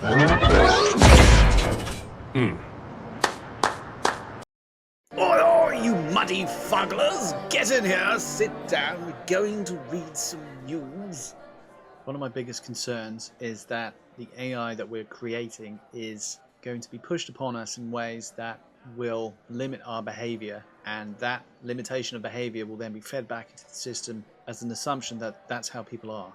Oi, you muddy fugglers! Get in here, sit down, we're going to read some news. One of my biggest concerns is that the AI that we're creating is going to be pushed upon us in ways that will limit our behavior, and that limitation of behavior will then be fed back into the system as an assumption that that's how people are.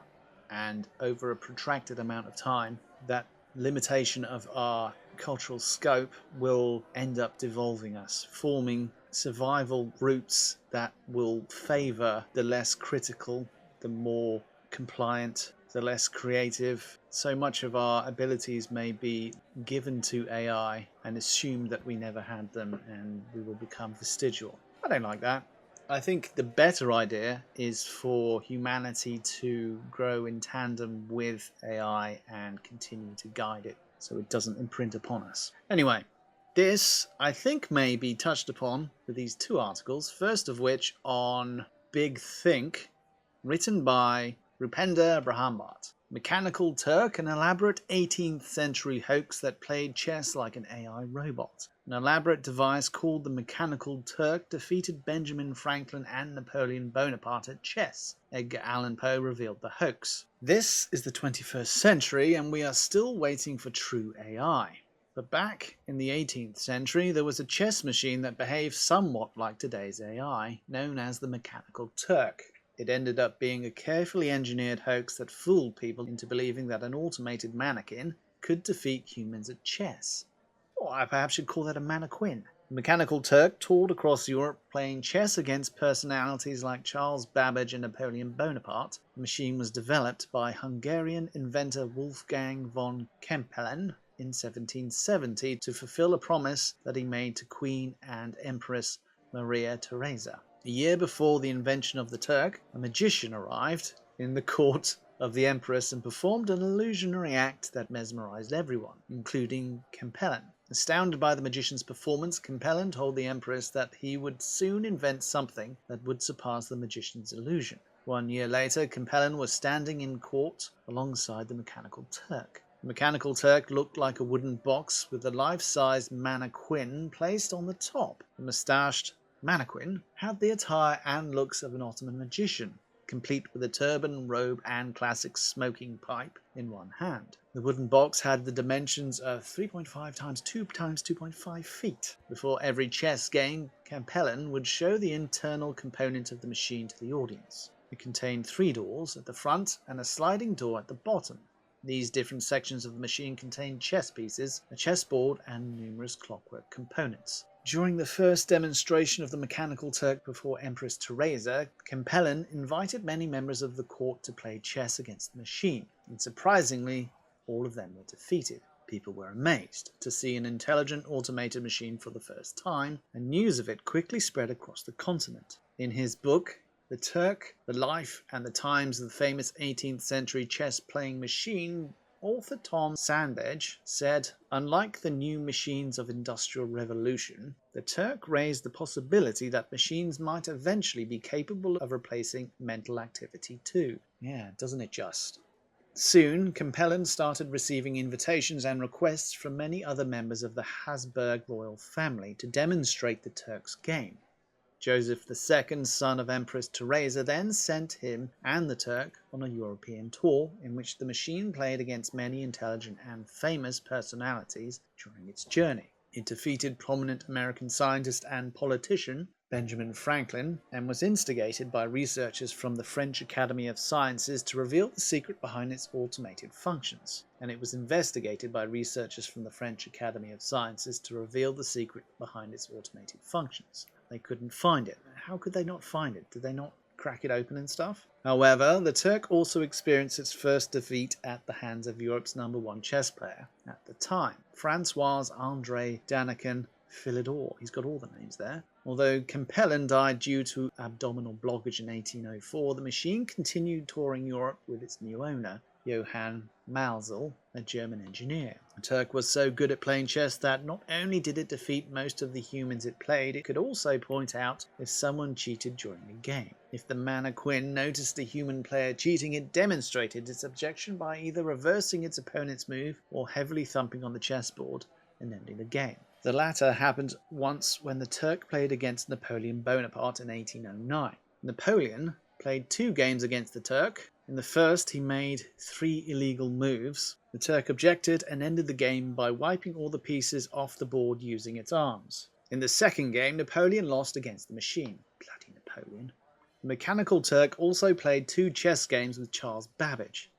And over a protracted amount of time, that limitation of our cultural scope will end up devolving us, forming survival routes that will favor the less critical, the more compliant, the less creative. So much of our abilities may be given to AI and assumed that we never had them, and we will become vestigial. I don't like that. I think the better idea is for humanity to grow in tandem with AI and continue to guide it so it doesn't imprint upon us. Anyway, this I think may be touched upon with these two articles, first of which on Big Think, written by Rupender Brahmbhatt. Mechanical Turk, an elaborate 18th century hoax that played chess like an AI robot. An elaborate device called the Mechanical Turk defeated Benjamin Franklin and Napoleon Bonaparte at chess. Edgar Allan Poe revealed the hoax. This is the 21st century and we are still waiting for true AI. But back in the 18th century, there was a chess machine that behaved somewhat like today's AI, known as the Mechanical Turk. It ended up being a carefully engineered hoax that fooled people into believing that an automated mannequin could defeat humans at chess. Or I perhaps should call that a mannequin. The Mechanical Turk toured across Europe playing chess against personalities like Charles Babbage and Napoleon Bonaparte. The machine was developed by Hungarian inventor Wolfgang von Kempelen in 1770 to fulfill a promise that he made to Queen and Empress Maria Theresa. A year before the invention of the Turk, a magician arrived in the court of the Empress and performed an illusionary act that mesmerized everyone, including Kempelen. Astounded by the magician's performance, Kempelen told the Empress that he would soon invent something that would surpass the magician's illusion. 1 year later, Kempelen was standing in court alongside the Mechanical Turk. The Mechanical Turk looked like a wooden box with a life-size mannequin placed on the top. The mustached mannequin had the attire and looks of an Ottoman magician, complete with a turban, robe, and classic smoking pipe in one hand. The wooden box had the dimensions of 3.5 times 2 times 2.5 feet. Before every chess game, Kempelen would show the internal component of the machine to the audience. It contained 3 doors at the front and a sliding door at the bottom. These different sections of the machine contained chess pieces, a chessboard, and numerous clockwork components. During the first demonstration of the Mechanical Turk before Empress Theresa, Kempelen invited many members of the court to play chess against the machine, and surprisingly, all of them were defeated. People were amazed to see an intelligent automated machine for the first time, and news of it quickly spread across the continent. In his book, The Turk, the Life and the Times of the Famous 18th Century Chess-Playing Machine, author Tom Sandedge said, unlike the new machines of Industrial Revolution, the Turk raised the possibility that machines might eventually be capable of replacing mental activity too. Yeah, doesn't it just? Soon, Kempelen started receiving invitations and requests from many other members of the Habsburg royal family to demonstrate the Turk's game. Joseph II, son of Empress Theresa, then sent him and the Turk on a European tour in which the machine played against many intelligent and famous personalities during its journey. It defeated prominent American scientist and politician Benjamin Franklin and was instigated by researchers from the French Academy of Sciences to reveal the secret behind its automated functions. And it was investigated by researchers from the French Academy of Sciences to reveal the secret behind its automated functions. They couldn't find it. How could they not find it? Did they not crack it open and stuff? However, the Turk also experienced its first defeat at the hands of Europe's #1 chess player at the time, François-André Danican Philidor. He's got all the names there. Although Kempelen died due to abdominal blockage in 1804, the machine continued touring Europe with its new owner, Johann Malzel, a German engineer. The Turk was so good at playing chess that not only did it defeat most of the humans it played, it could also point out if someone cheated during the game. If the mannequin noticed a human player cheating, it demonstrated its objection by either reversing its opponent's move or heavily thumping on the chessboard and ending the game. The latter happened once when the Turk played against Napoleon Bonaparte in 1809. Napoleon played 2 games against the Turk. In the first, he made 3 illegal moves. The Turk objected and ended the game by wiping all the pieces off the board using its arms. In the second game, Napoleon lost against the machine. Bloody Napoleon. The Mechanical Turk also played 2 chess games with Charles Babbage,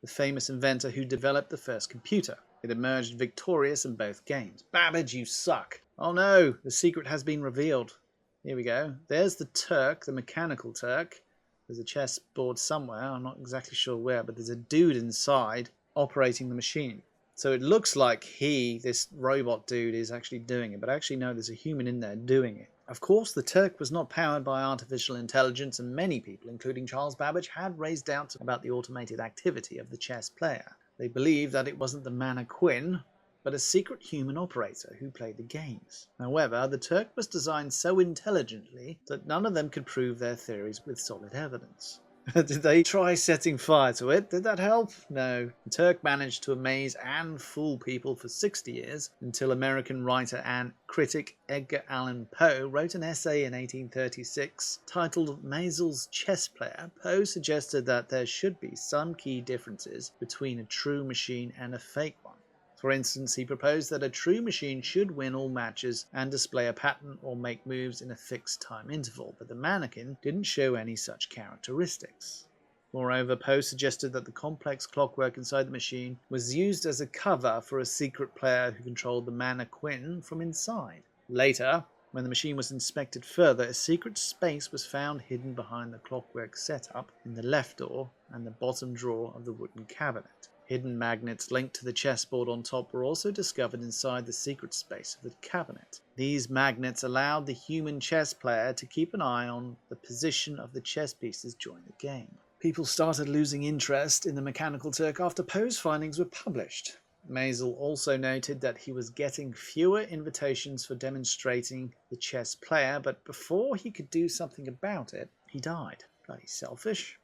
the famous inventor who developed the first computer. It emerged victorious in both games. Babbage, you suck. Oh no, the secret has been revealed. Here we go. There's the Turk, the Mechanical Turk. There's a chessboard somewhere. I'm not exactly sure where, but there's a dude inside operating the machine. So it looks like this robot dude, is actually doing it. But actually, no, there's a human in there doing it. Of course, the Turk was not powered by artificial intelligence, and many people, including Charles Babbage, had raised doubts about the automated activity of the chess player. They believed that it wasn't the mannequin, but a secret human operator who played the games. However, the Turk was designed so intelligently that none of them could prove their theories with solid evidence. Did they try setting fire to it? Did that help? No. The Turk managed to amaze and fool people for 60 years until American writer and critic Edgar Allan Poe wrote an essay in 1836 titled Maisel's Chess Player. Poe suggested that there should be some key differences between a true machine and a fake one. For instance, he proposed that a true machine should win all matches and display a pattern or make moves in a fixed time interval, but the mannequin didn't show any such characteristics. Moreover, Poe suggested that the complex clockwork inside the machine was used as a cover for a secret player who controlled the mannequin from inside. Later, when the machine was inspected further, a secret space was found hidden behind the clockwork setup in the left door and the bottom drawer of the wooden cabinet. Hidden magnets linked to the chessboard on top were also discovered inside the secret space of the cabinet. These magnets allowed the human chess player to keep an eye on the position of the chess pieces during the game. People started losing interest in the Mechanical Turk after Poe's findings were published. Maisel also noted that he was getting fewer invitations for demonstrating the chess player, but before he could do something about it, he died. Bloody selfish.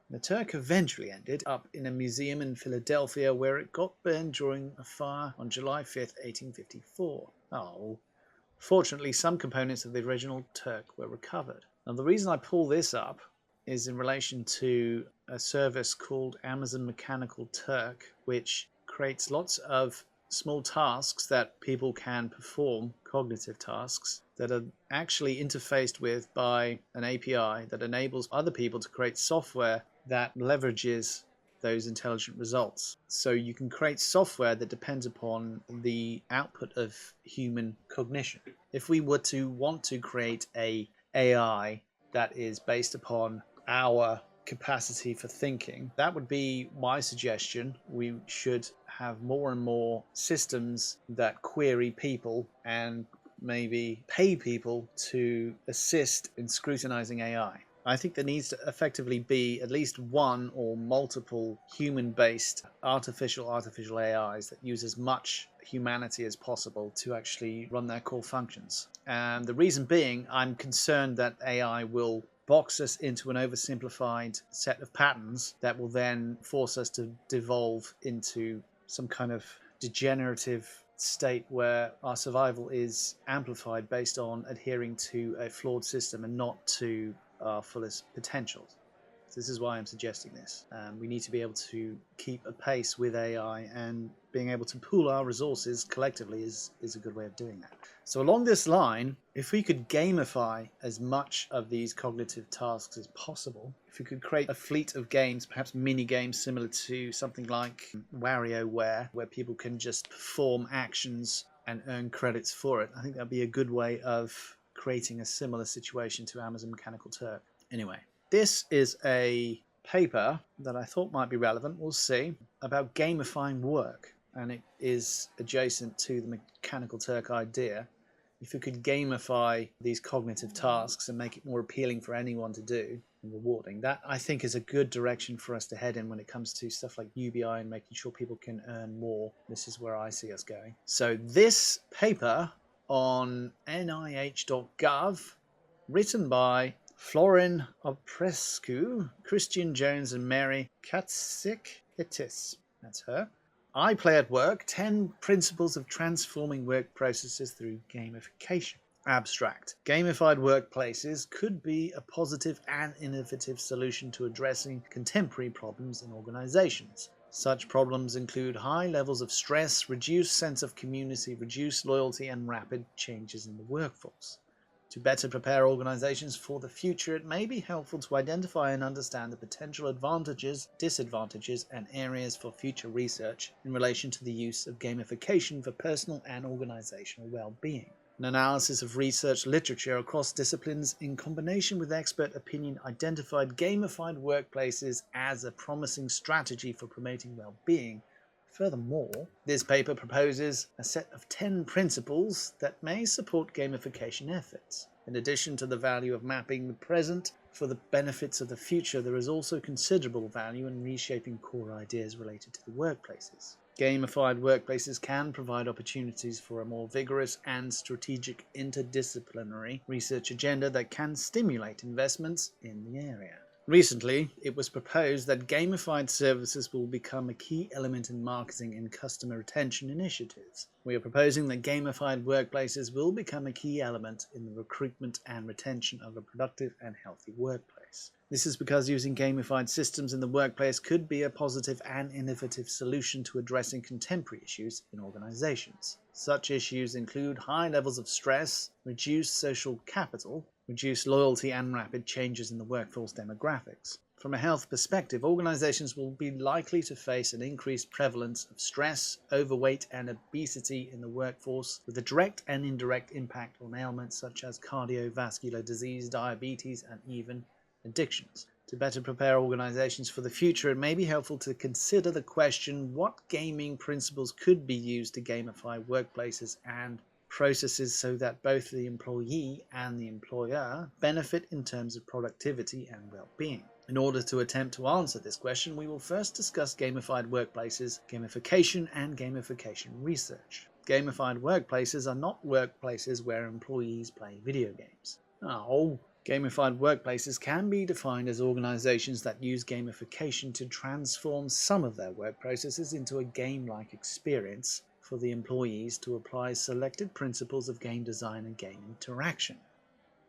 The Turk eventually ended up in a museum in Philadelphia where it got burned during a fire on July 5th, 1854. Oh. Fortunately, some components of the original Turk were recovered. Now, the reason I pull this up is in relation to a service called Amazon Mechanical Turk, which creates lots of small tasks that people can perform, cognitive tasks, that are actually interfaced with by an API that enables other people to create software that leverages those intelligent results. So you can create software that depends upon the output of human cognition. If we were to want to create a AI that is based upon our capacity for thinking, that would be my suggestion. We should have more and more systems that query people and maybe pay people to assist in scrutinizing AI. I think there needs to effectively be at least one or multiple human-based artificial AIs that use as much humanity as possible to actually run their core functions. And the reason being, I'm concerned that AI will box us into an oversimplified set of patterns that will then force us to devolve into some kind of degenerative state where our survival is amplified based on adhering to a flawed system and not to our fullest potentials. So this is why I'm suggesting this. We need to be able to keep a pace with AI, and being able to pool our resources collectively is a good way of doing that. So along this line, if we could gamify as much of these cognitive tasks as possible, if we could create a fleet of games, perhaps mini games similar to something like WarioWare, where people can just perform actions and earn credits for it, I think that'd be a good way of creating a similar situation to Amazon Mechanical Turk. Anyway, this is a paper that I thought might be relevant, we'll see, about gamifying work, and it is adjacent to the Mechanical Turk idea. If we could gamify these cognitive tasks and make it more appealing for anyone to do and rewarding, that I think is a good direction for us to head in when it comes to stuff like UBI and making sure people can earn more. This is where I see us going. So this paper on nih.gov, written by Florin Oprescu, Christian Jones, and Mary Katsik-Itis. That's her. I Play at Work, 10 Principles of Transforming Work Processes Through Gamification. Abstract. Gamified workplaces could be a positive and innovative solution to addressing contemporary problems in organizations. Such problems include high levels of stress, reduced sense of community, reduced loyalty, and rapid changes in the workforce. To better prepare organizations for the future, it may be helpful to identify and understand the potential advantages, disadvantages, and areas for future research in relation to the use of gamification for personal and organizational well-being. An analysis of research literature across disciplines in combination with expert opinion identified gamified workplaces as a promising strategy for promoting well-being. Furthermore, this paper proposes a set of 10 principles that may support gamification efforts. In addition to the value of mapping the present for the benefits of the future, there is also considerable value in reshaping core ideas related to the workplaces. Gamified workplaces can provide opportunities for a more vigorous and strategic interdisciplinary research agenda that can stimulate investments in the area. Recently, it was proposed that gamified services will become a key element in marketing and customer retention initiatives. We are proposing that gamified workplaces will become a key element in the recruitment and retention of a productive and healthy workplace. This is because using gamified systems in the workplace could be a positive and innovative solution to addressing contemporary issues in organizations. Such issues include high levels of stress, reduced social capital, reduced loyalty, and rapid changes in the workforce demographics. From a health perspective, organizations will be likely to face an increased prevalence of stress, overweight, and obesity in the workforce, with a direct and indirect impact on ailments such as cardiovascular disease, diabetes, and even addictions. To better prepare organizations for the future, it may be helpful to consider the question: what gaming principles could be used to gamify workplaces and processes so that both the employee and the employer benefit in terms of productivity and well-being? In order to attempt to answer this question, we will first discuss gamified workplaces, gamification, and gamification research. Gamified workplaces are not workplaces where employees play video games. Gamified workplaces can be defined as organizations that use gamification to transform some of their work processes into a game-like experience for the employees to apply selected principles of game design and game interaction.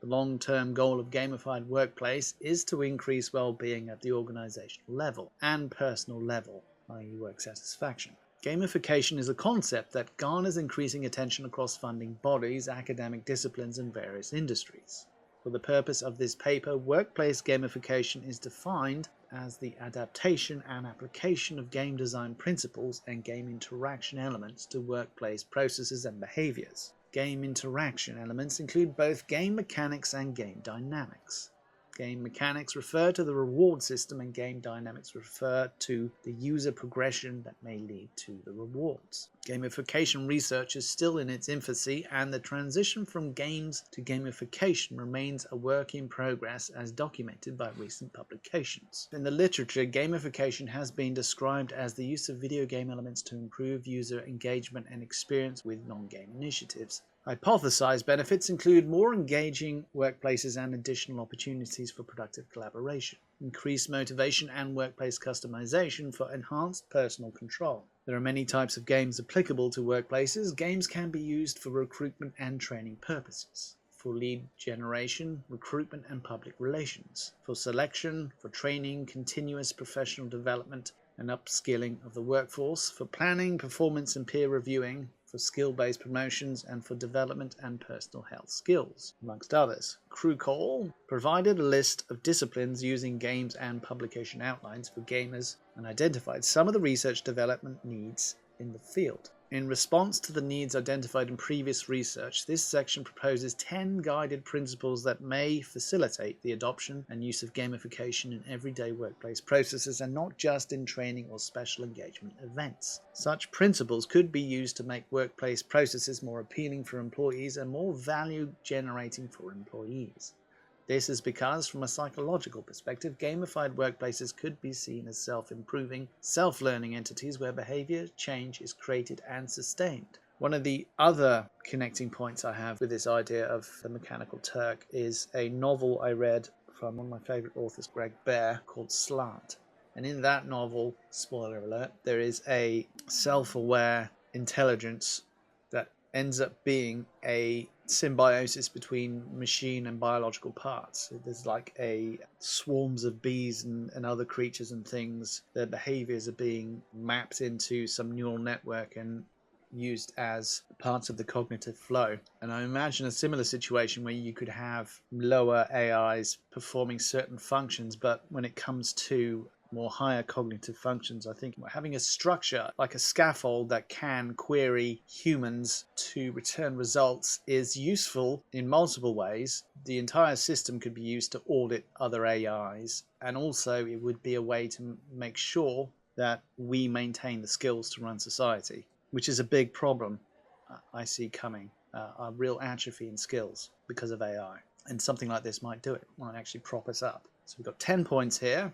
The long-term goal of gamified workplace is to increase well-being at the organizational level and personal level, i.e. work satisfaction. Gamification is a concept that garners increasing attention across funding bodies, academic disciplines, and various industries. For the purpose of this paper, workplace gamification is defined as the adaptation and application of game design principles and game interaction elements to workplace processes and behaviors. Game interaction elements include both game mechanics and game dynamics. Game mechanics refer to the reward system, and game dynamics refer to the user progression that may lead to the rewards. Gamification research is still in its infancy, and the transition from games to gamification remains a work in progress as documented by recent publications. In the literature, gamification has been described as the use of video game elements to improve user engagement and experience with non-game initiatives. Hypothesized benefits include more engaging workplaces and additional opportunities for productive collaboration, increased motivation, and workplace customization for enhanced personal control. There are many types of games applicable to workplaces. Games can be used for recruitment and training purposes, for lead generation, recruitment, and public relations, for selection, for training, continuous professional development, and upskilling of the workforce, for planning, performance, and peer reviewing, for skill-based promotions, and for development and personal health skills, amongst others. Crucall provided a list of disciplines using games and publication outlines for gamers and identified some of the research development needs in the field. In response to the needs identified in previous research, this section proposes 10 guided principles that may facilitate the adoption and use of gamification in everyday workplace processes and not just in training or special engagement events. Such principles could be used to make workplace processes more appealing for employees and more value-generating for employees. This is because, from a psychological perspective, gamified workplaces could be seen as self-improving, self-learning entities where behavior change is created and sustained. One of the other connecting points I have with this idea of the mechanical Turk is a novel I read from one of my favourite authors, Greg Bear, called Slant. And in that novel, spoiler alert, there is a self-aware intelligence that ends up being a symbiosis between machine and biological parts. So there's like a swarms of bees and other creatures and things. Their behaviors are being mapped into some neural network and used as parts of the cognitive flow. And I imagine a similar situation where you could have lower AIs performing certain functions, but when it comes to more higher cognitive functions, I think having a structure like a scaffold that can query humans to return results is useful in multiple ways. The entire system could be used to audit other AIs, and also it would be a way to make sure that we maintain the skills to run society, which is a big problem I see coming, a real atrophy in skills because of AI. And something like this might do it, might actually prop us up. So we've got 10 points here.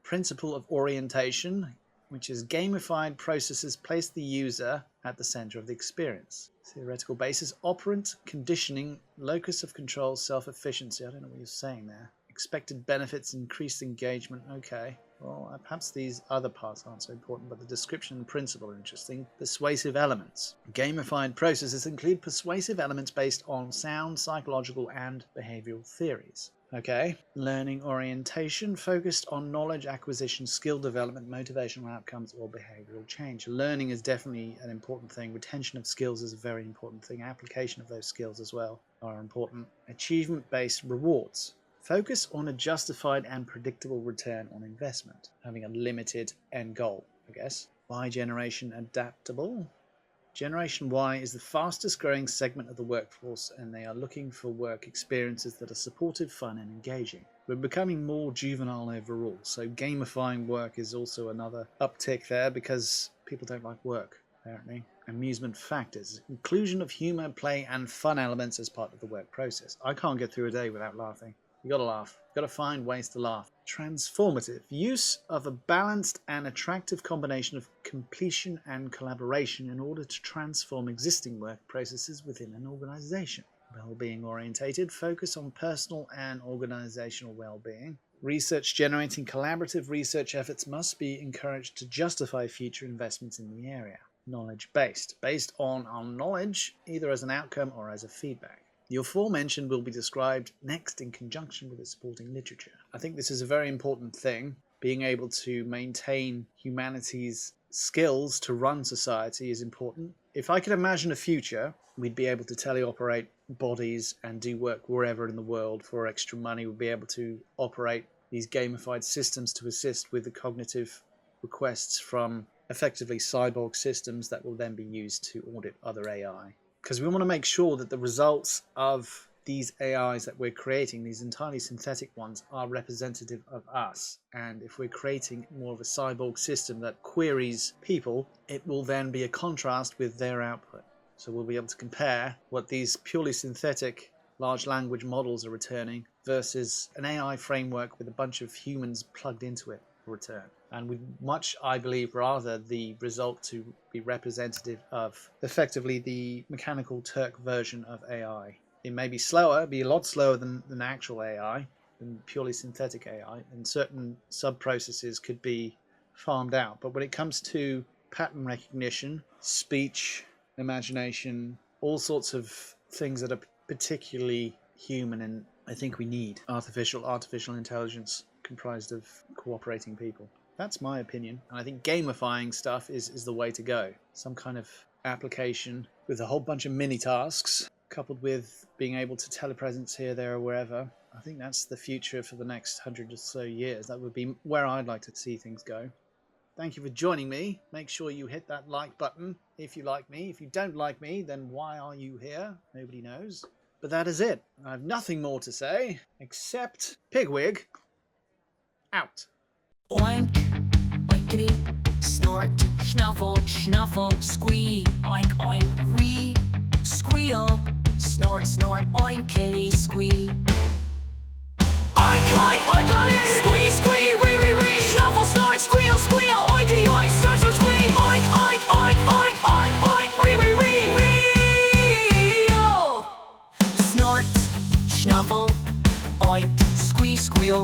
Principle of orientation, which is gamified processes place the user at the center of the experience. Theoretical basis, operant, conditioning, locus of control, self-efficiency. I don't know what you're saying there. Expected benefits, increased engagement. Okay. Well, perhaps these other parts aren't so important, but the description and principle are interesting. Persuasive elements. Gamified processes include persuasive elements based on sound, psychological, and behavioral theories. Okay. Learning orientation, focused on knowledge acquisition, skill development, motivational outcomes, or behavioral change. Learning is definitely an important thing. Retention of skills is a very important thing. Application of those skills as well are important. Achievement-based rewards. Focus on a justified and predictable return on investment, having a limited end goal, I guess. Y generation adaptable. Generation Y is the fastest growing segment of the workforce, and they are looking for work experiences that are supportive, fun, and engaging. We're becoming more juvenile overall, so gamifying work is also another uptick there because people don't like work, apparently. Amusement factors. Inclusion of humor, play, and fun elements as part of the work process. I can't get through a day without laughing. You gotta laugh. You gotta find ways to laugh. Transformative. Use of a balanced and attractive combination of completion and collaboration in order to transform existing work processes within an organization. Well-being orientated. Focus on personal and organizational well-being. Research generating collaborative research efforts must be encouraged to justify future investments in the area. Knowledge-based. Based on our knowledge, either as an outcome or as a feedback. The aforementioned will be described next in conjunction with the supporting literature. I think this is a very important thing. Being able to maintain humanity's skills to run society is important. If I could imagine a future, we'd be able to teleoperate bodies and do work wherever in the world for extra money. We'd be able to operate these gamified systems to assist with the cognitive requests from effectively cyborg systems that will then be used to audit other AI. Because we want to make sure that the results of these AIs that we're creating, these entirely synthetic ones, are representative of us. And if we're creating more of a cyborg system that queries people, it will then be a contrast with their output. So we'll be able to compare what these purely synthetic large language models are returning versus an AI framework with a bunch of humans plugged into it for return. And we'd much, I believe, rather the result to be representative of effectively the mechanical Turk version of AI. It may be slower, be a lot slower than actual AI, than purely synthetic AI, and certain sub-processes could be farmed out. But when it comes to pattern recognition, speech, imagination, all sorts of things that are particularly human, and I think we need artificial intelligence comprised of cooperating people. That's my opinion, and I think gamifying stuff is the way to go. Some kind of application with a whole bunch of mini tasks coupled with being able to telepresence here, there, or wherever. I think that's the future for the next 100 or so years. That would be where I'd like to see things go. Thank you for joining me. Make sure you hit that like button if you like me. If you don't like me, then why are you here? Nobody knows. But that is it. I have nothing more to say except Pigwig out. Oink, oinkity, snort, snuffle, snuffle, squee, oink, oink, ree, squeal, snort, snort, oinkity, squee. Oink, oink, oink, squee, squee, ree, ree, ree, snuffle, snort, squeal, squeal, oinky, oink, snort, snort, squee, oink, oink, oink, oink, oink, oink, ree, ree, ree, ree, oh. Snort, snuffle, oink, squee, squeal,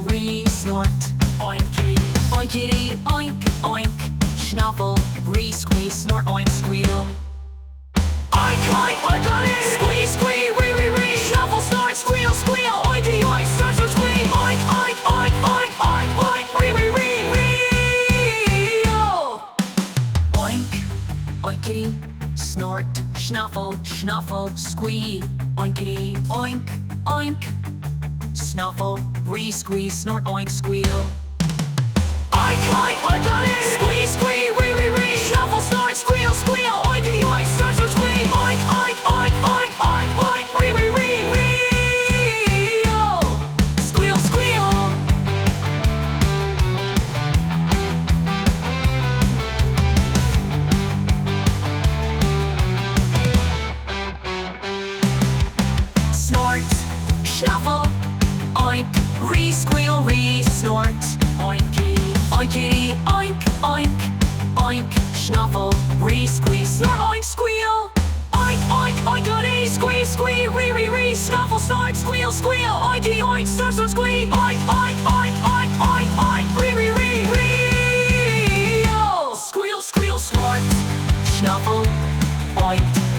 oinkity, snort, snuffle, snuffle, squee, oinkity, oink, oink, snuffle, squeeze, snort, oink, squeal. Oink, oink, oinkity, squee, squee, ree, snuffle, snort, squeal, squeal, oinkity, oink, snort, snort, squee, oink, oink, oink, oink, oink, oink, ree, squeal, squeal. Snort, snuffle, oink, squeal, snort, oinky, oinkity, oink, oink, oink, snuffle, squeeze, snort, oink, squeal, oink, oink, oinkity, squee, ree, snuffle, snort, squeal, oinky, oink, snort, snort, squee, oink, oink, oink, oink, oink, oink, ree, squeal, snort, snuffle, oink.